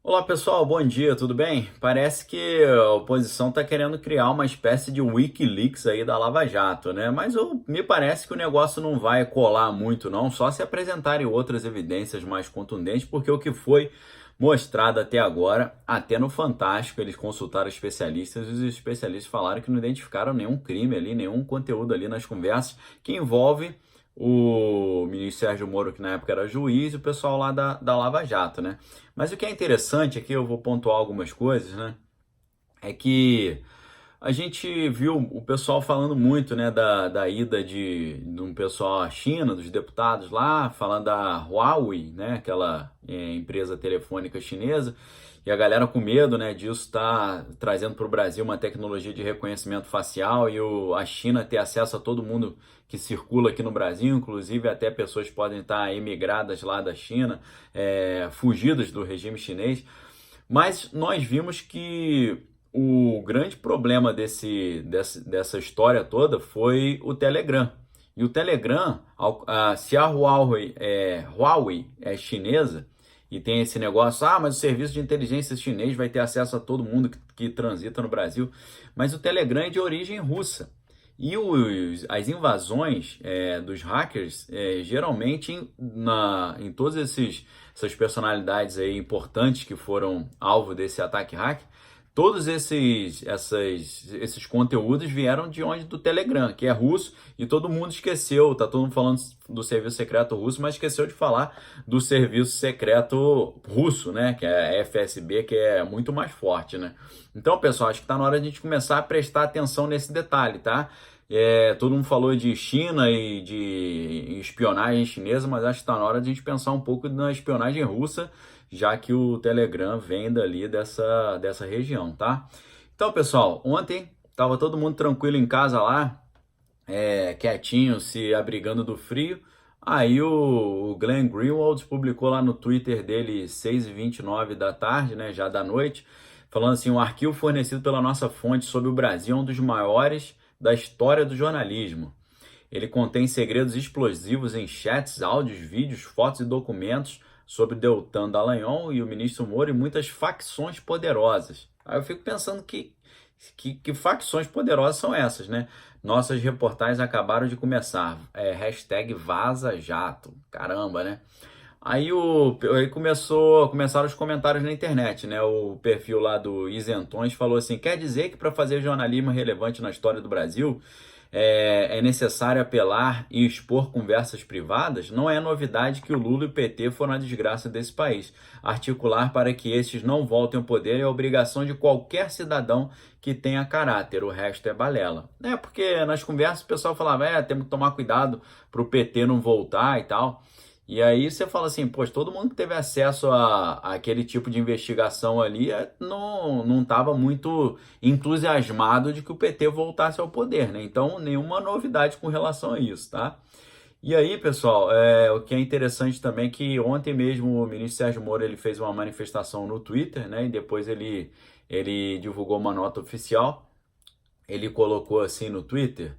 Olá pessoal, bom dia, tudo bem? Parece que a oposição está querendo criar uma espécie de Wikileaks aí da Lava Jato, né? Mas me parece que o negócio não vai colar muito não, só se apresentarem outras evidências mais contundentes, porque o que foi mostrado até agora, até no Fantástico, eles consultaram especialistas e os especialistas falaram que não identificaram nenhum crime ali, nenhum conteúdo ali nas conversas que envolve o ministro Sérgio Moro, que na época era juiz, e o pessoal lá da Lava Jato, né? Mas o que é interessante aqui, eu vou pontuar algumas coisas, né? É que a gente viu o pessoal falando muito, né, da ida de um pessoal à China, dos deputados lá, falando da Huawei, né, aquela empresa telefônica chinesa, e a galera com medo, né, disso está trazendo para o Brasil uma tecnologia de reconhecimento facial e a China ter acesso a todo mundo que circula aqui no Brasil, inclusive até pessoas podem estar emigradas lá da China, fugidas do regime chinês. Mas nós vimos que o grande problema dessa história toda foi o Telegram. E o Telegram, se a Huawei é chinesa e tem esse negócio, mas o serviço de inteligência chinês vai ter acesso a todo mundo que transita no Brasil. Mas o Telegram é de origem russa. E as invasões dos hackers, geralmente em todos essas personalidades aí importantes que foram alvo desse ataque hack, todos esses conteúdos vieram de onde? Do Telegram, que é russo, e todo mundo esqueceu, tá todo mundo falando do serviço secreto russo, mas esqueceu de falar do serviço secreto russo, né, que é a FSB, que é muito mais forte, né? Então, pessoal, acho que tá na hora de a gente começar a prestar atenção nesse detalhe, tá? Todo mundo falou de China e de espionagem chinesa, mas acho que está na hora de a gente pensar um pouco na espionagem russa, já que o Telegram vem dali dessa região, tá? Então, pessoal, ontem estava todo mundo tranquilo em casa lá, quietinho, se abrigando do frio. Aí o Glenn Greenwald publicou lá no Twitter dele 6h29 da tarde, né, já da noite, falando assim: um arquivo fornecido pela nossa fonte sobre o Brasil é um dos maiores da história do jornalismo. Ele contém segredos explosivos em chats, áudios, vídeos, fotos e documentos sobre Deltan Dallagnol e o ministro Moro e muitas facções poderosas. Aí eu fico pensando que facções poderosas são essas, né? Nossas reportagens acabaram de começar. Hashtag Vaza Jato. Caramba, né? Aí começaram os comentários na internet, né? O perfil lá do Isentões falou assim: quer dizer que para fazer jornalismo relevante na história do Brasil é necessário apelar e expor conversas privadas? Não é novidade que o Lula e o PT foram a desgraça desse país. Articular para que estes não voltem ao poder é a obrigação de qualquer cidadão que tenha caráter, o resto é balela. Porque nas conversas o pessoal falava: temos que tomar cuidado para o PT não voltar e tal. E aí você fala assim: poxa, todo mundo que teve acesso àquele tipo de investigação ali não estava muito entusiasmado de que o PT voltasse ao poder, né? Então, nenhuma novidade com relação a isso, tá? E aí, pessoal, o que é interessante também é que ontem mesmo o ministro Sérgio Moro ele fez uma manifestação no Twitter, né? E depois ele divulgou uma nota oficial. Ele colocou assim no Twitter,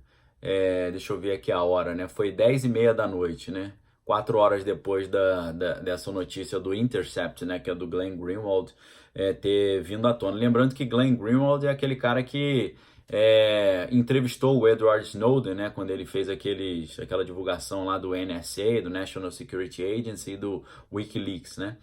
deixa eu ver aqui a hora, né? Foi 10h30 da noite, né? 4 horas depois dessa notícia do Intercept, né? Que é do Glenn Greenwald, ter vindo à tona. Lembrando que Glenn Greenwald é aquele cara que entrevistou o Edward Snowden, né? Quando ele fez aquela divulgação lá do NSA, do National Security Agency e do Wikileaks, né?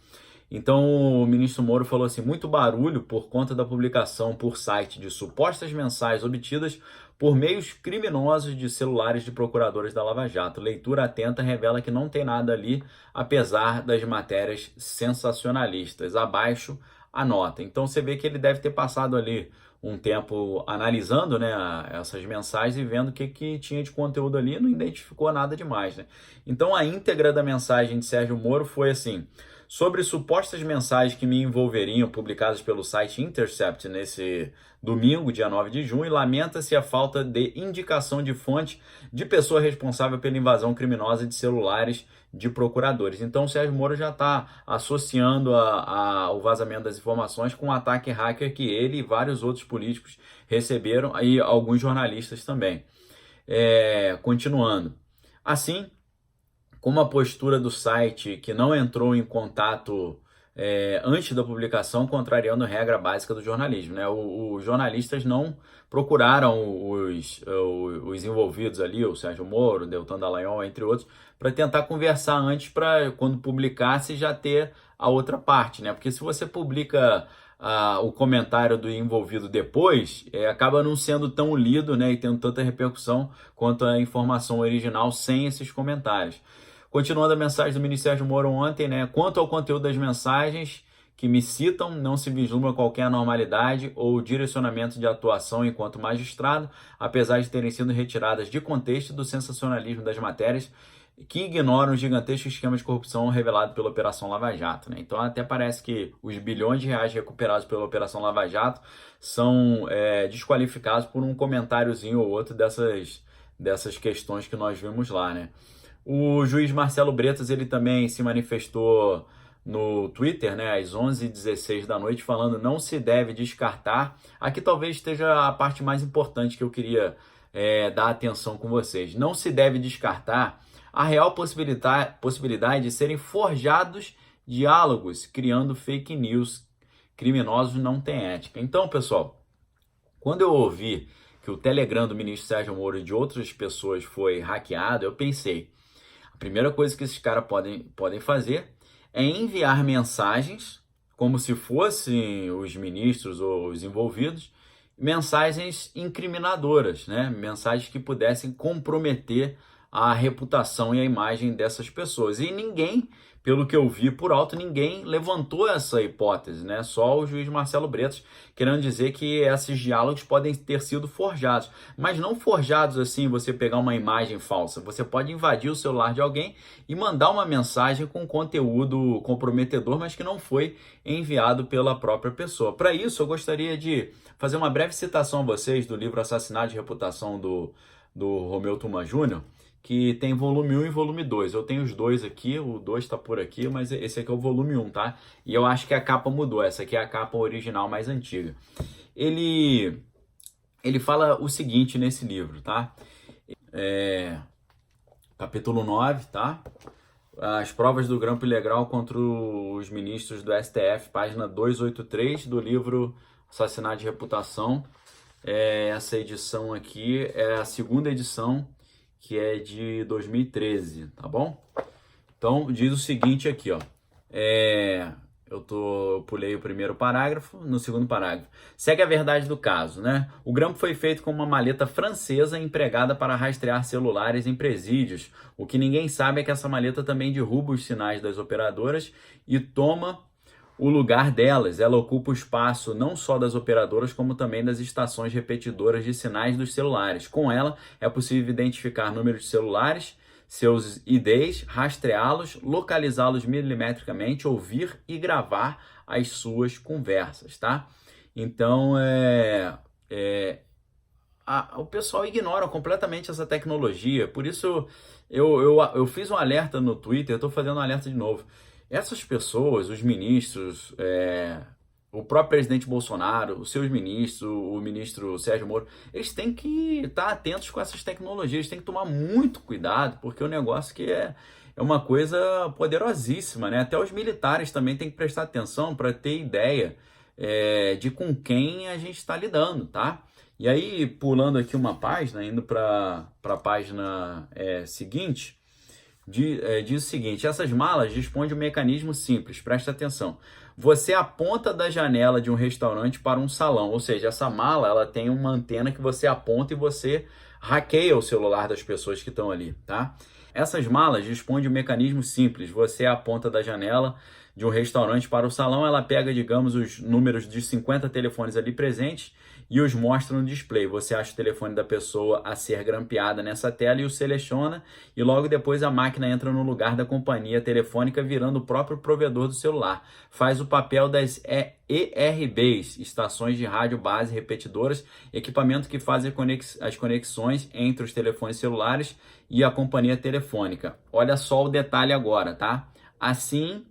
Então o ministro Moro falou assim: muito barulho por conta da publicação por site de supostas mensagens obtidas por meios criminosos de celulares de procuradores da Lava Jato. Leitura atenta revela que não tem nada ali, apesar das matérias sensacionalistas. Abaixo a nota. Então você vê que ele deve ter passado ali um tempo analisando, né, essas mensagens e vendo o que tinha de conteúdo ali, não identificou nada demais, né? Então a íntegra da mensagem de Sérgio Moro foi assim: sobre supostas mensagens que me envolveriam, publicadas pelo site Intercept nesse domingo, dia 9 de junho, lamenta-se a falta de indicação de fonte de pessoa responsável pela invasão criminosa de celulares de procuradores. Então o Sérgio Moro já está associando o vazamento das informações com o ataque hacker que ele e vários outros políticos receberam, e alguns jornalistas também. Continuando. Assim, como a postura do site que não entrou em contato antes da publicação, contrariando a regra básica do jornalismo, né? Os jornalistas não procuraram os envolvidos ali, o Sérgio Moro, o Deltan Dallagnol, entre outros, para tentar conversar antes, para quando publicasse já ter a outra parte, né? Porque se você publica o comentário do envolvido depois, acaba não sendo tão lido, né, e tendo tanta repercussão quanto a informação original sem esses comentários. Continuando a mensagem do ministro Sérgio Moro ontem, né? Quanto ao conteúdo das mensagens que me citam, não se vislumbra qualquer anormalidade ou direcionamento de atuação enquanto magistrado, apesar de terem sido retiradas de contexto do sensacionalismo das matérias que ignoram o gigantesco esquema de corrupção revelado pela Operação Lava Jato, né? Então até parece que os bilhões de reais recuperados pela Operação Lava Jato são desqualificados por um comentáriozinho ou outro dessas questões que nós vimos lá, né? O juiz Marcelo Bretas, ele também se manifestou no Twitter, né, às 11h16 da noite, falando não se deve descartar. Aqui talvez esteja a parte mais importante que eu queria dar atenção com vocês. Não se deve descartar a real possibilidade de serem forjados diálogos, criando fake news. Criminosos não têm ética. Então, pessoal, quando eu ouvi que o Telegram do ministro Sérgio Moro e de outras pessoas foi hackeado, eu pensei, a primeira coisa que esses caras podem fazer é enviar mensagens, como se fossem os ministros ou os envolvidos, mensagens incriminadoras, né? Mensagens que pudessem comprometer a reputação e a imagem dessas pessoas. E ninguém, pelo que eu vi por alto, ninguém levantou essa hipótese, né? Só o juiz Marcelo Bretas querendo dizer que esses diálogos podem ter sido forjados. Mas não forjados assim, você pegar uma imagem falsa. Você pode invadir o celular de alguém e mandar uma mensagem com conteúdo comprometedor, mas que não foi enviado pela própria pessoa. Para isso, eu gostaria de fazer uma breve citação a vocês do livro Assassinato de Reputação do Romeu Tuma Júnior, que tem volume 1 e volume 2. Eu tenho os dois aqui, o 2 está por aqui, mas esse aqui é o volume 1, tá? E eu acho que a capa mudou, essa aqui é a capa original mais antiga. Ele fala o seguinte nesse livro, tá? Capítulo 9, tá? As provas do grampo ilegal contra os ministros do STF, página 283 do livro Assassinato de Reputação. Essa edição aqui é a segunda edição, que é de 2013, tá bom? Então, diz o seguinte aqui, ó. Eu pulei o primeiro parágrafo, no segundo parágrafo. Segue a verdade do caso, né? O grampo foi feito com uma maleta francesa empregada para rastrear celulares em presídios. O que ninguém sabe é que essa maleta também derruba os sinais das operadoras e toma o lugar delas. Ela ocupa o espaço não só das operadoras, como também das estações repetidoras de sinais dos celulares. Com ela, é possível identificar números de celulares, seus IDs, rastreá-los, localizá-los milimetricamente, ouvir e gravar as suas conversas, tá? Então, o pessoal ignora completamente essa tecnologia. Por isso, eu fiz um alerta no Twitter, eu estou fazendo um alerta de novo. Essas pessoas, os ministros, o próprio presidente Bolsonaro, os seus ministros, o ministro Sérgio Moro, eles têm que estar atentos com essas tecnologias, têm que tomar muito cuidado, porque o negócio que é uma coisa poderosíssima, né? Até os militares também têm que prestar atenção para ter ideia de com quem a gente está lidando, tá? E aí, pulando aqui uma página, indo para a página seguinte, diz o seguinte: essas malas dispõem de um mecanismo simples, presta atenção. Você aponta da janela de um restaurante para um salão, ou seja, essa mala ela tem uma antena que você aponta e você hackeia o celular das pessoas que estão ali, tá? Essas malas dispõem de um mecanismo simples, você aponta da janela de um restaurante para o salão, ela pega, digamos, os números de 50 telefones ali presentes e os mostra no display. Você acha o telefone da pessoa a ser grampeada nessa tela e o seleciona, e logo depois a máquina entra no lugar da companhia telefônica, virando o próprio provedor do celular. Faz o papel das ERBs, estações de rádio base repetidoras, equipamento que faz as conexões entre os telefones celulares e a companhia telefônica. Olha só o detalhe agora, tá? Assim,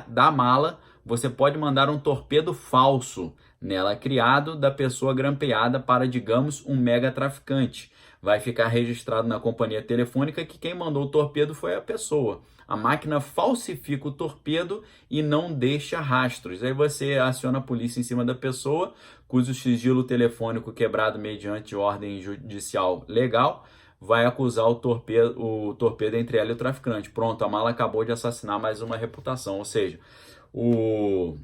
da mala, você pode mandar um torpedo falso nela criado da pessoa grampeada para, digamos, um mega traficante. Vai ficar registrado na companhia telefônica que quem mandou o torpedo foi a pessoa. A máquina falsifica o torpedo e não deixa rastros. Aí você aciona a polícia em cima da pessoa, cujo sigilo telefônico quebrado mediante ordem judicial legal, vai acusar o torpedo entre ela e o traficante. Pronto, a mala acabou de assassinar mais uma reputação. Ou seja, o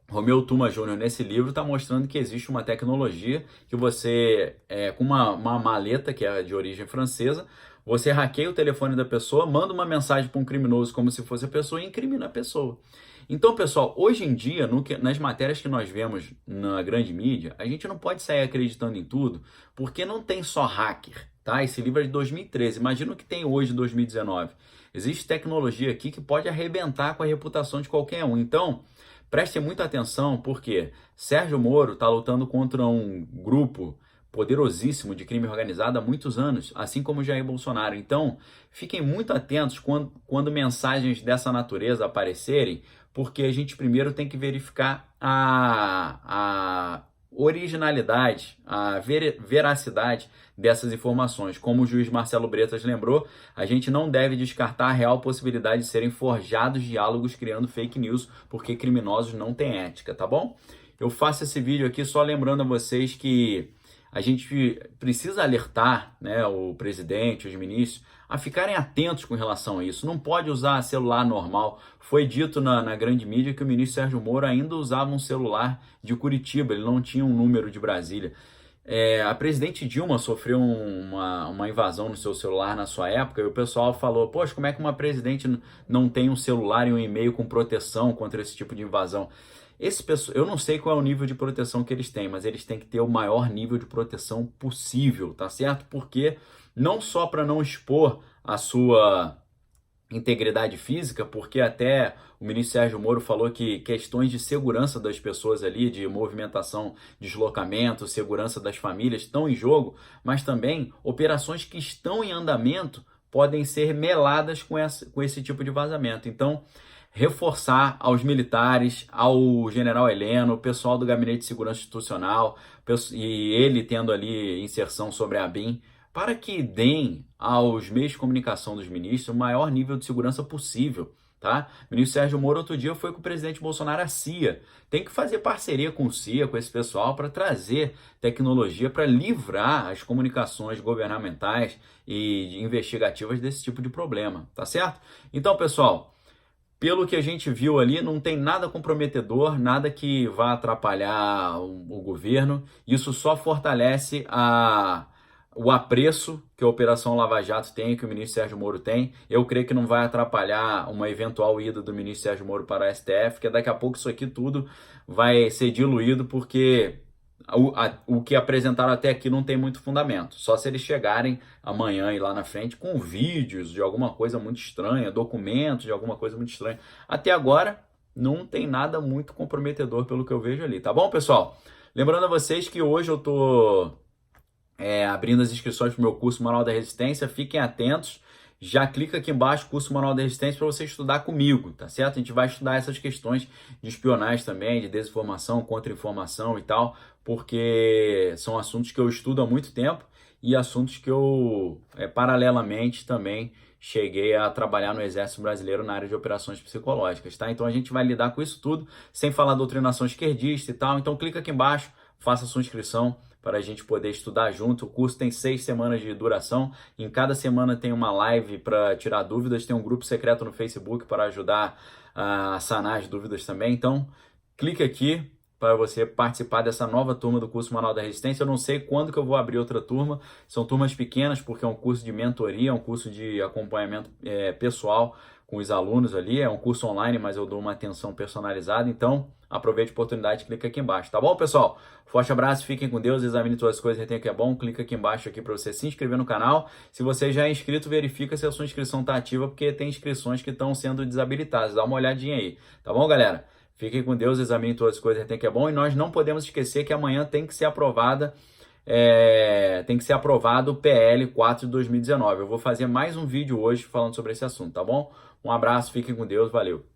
Romeu Tuma Júnior, nesse livro, está mostrando que existe uma tecnologia que você, com uma maleta que é de origem francesa, você hackeia o telefone da pessoa, manda uma mensagem para um criminoso como se fosse a pessoa e incrimina a pessoa. Então, pessoal, hoje em dia, nas matérias que nós vemos na grande mídia, a gente não pode sair acreditando em tudo, porque não tem só hacker, tá? Esse livro é de 2013, imagina o que tem hoje, 2019. Existe tecnologia aqui que pode arrebentar com a reputação de qualquer um. Então, prestem muita atenção, porque Sérgio Moro está lutando contra um grupo poderosíssimo de crime organizado há muitos anos, assim como Jair Bolsonaro. Então, fiquem muito atentos quando mensagens dessa natureza aparecerem, porque a gente primeiro tem que verificar a originalidade, a veracidade dessas informações. Como o juiz Marcelo Bretas lembrou, a gente não deve descartar a real possibilidade de serem forjados diálogos criando fake news, porque criminosos não têm ética, tá bom? Eu faço esse vídeo aqui só lembrando a vocês que a gente precisa alertar, né, o presidente, os ministros, a ficarem atentos com relação a isso. Não pode usar celular normal. Foi dito na grande mídia que o ministro Sérgio Moro ainda usava um celular de Curitiba, ele não tinha um número de Brasília. A presidente Dilma sofreu uma invasão no seu celular na sua época e o pessoal falou, poxa, como é que uma presidente não tem um celular e um e-mail com proteção contra esse tipo de invasão? Eu não sei qual é o nível de proteção que eles têm, mas eles têm que ter o maior nível de proteção possível, tá certo? Porque não só para não expor a sua integridade física, porque até o ministro Sérgio Moro falou que questões de segurança das pessoas ali, de movimentação, deslocamento, segurança das famílias estão em jogo, mas também operações que estão em andamento podem ser meladas com esse tipo de vazamento. Então, reforçar aos militares, ao general Heleno, o pessoal do Gabinete de Segurança Institucional, e ele tendo ali inserção sobre a ABIN, para que deem aos meios de comunicação dos ministros o maior nível de segurança possível, tá? O ministro Sérgio Moro outro dia foi com o presidente Bolsonaro à CIA. Tem que fazer parceria com o CIA, com esse pessoal, para trazer tecnologia para livrar as comunicações governamentais e investigativas desse tipo de problema, tá certo? Então, pessoal, pelo que a gente viu ali, não tem nada comprometedor, nada que vá atrapalhar o governo. Isso só fortalece o apreço que a Operação Lava Jato tem, que o ministro Sérgio Moro tem. Eu creio que não vai atrapalhar uma eventual ida do ministro Sérgio Moro para a STF, que daqui a pouco isso aqui tudo vai ser diluído, porque o que apresentaram até aqui não tem muito fundamento. Só se eles chegarem amanhã e lá na frente com vídeos de alguma coisa muito estranha, documentos de alguma coisa muito estranha. Até agora, não tem nada muito comprometedor pelo que eu vejo ali. Tá bom, pessoal? Lembrando a vocês que hoje eu tô abrindo as inscrições para o meu curso Manual da Resistência. Fiquem atentos. Já clica aqui embaixo, curso Manual da Resistência, para você estudar comigo, tá certo? A gente vai estudar essas questões de espionagem também, de desinformação, contra-informação e tal, porque são assuntos que eu estudo há muito tempo e assuntos que eu, paralelamente, também cheguei a trabalhar no Exército Brasileiro na área de operações psicológicas, tá? Então a gente vai lidar com isso tudo, sem falar doutrinação esquerdista e tal. Então clica aqui embaixo, faça a sua inscrição para a gente poder estudar junto. O curso tem 6 semanas de duração. Em cada semana tem uma live para tirar dúvidas. Tem um grupo secreto no Facebook para ajudar a sanar as dúvidas também. Então, clique aqui para você participar dessa nova turma do curso Manual da Resistência. Eu não sei quando que eu vou abrir outra turma. São turmas pequenas, porque é um curso de mentoria, é um curso de acompanhamento pessoal com os alunos ali. É um curso online, mas eu dou uma atenção personalizada. Então, aproveite a oportunidade e clica aqui embaixo, tá bom, pessoal? Forte abraço, fiquem com Deus, examine todas as coisas, retenha o que é bom, clica aqui embaixo aqui para você se inscrever no canal. Se você já é inscrito, verifica se a sua inscrição está ativa, porque tem inscrições que estão sendo desabilitadas. Dá uma olhadinha aí, tá bom, galera? Fiquem com Deus, examine todas as coisas, retenha o que é bom. E nós não podemos esquecer que amanhã tem que ser aprovado o PL 4 de 2019. Eu vou fazer mais um vídeo hoje falando sobre esse assunto, tá bom? Um abraço, fiquem com Deus, valeu!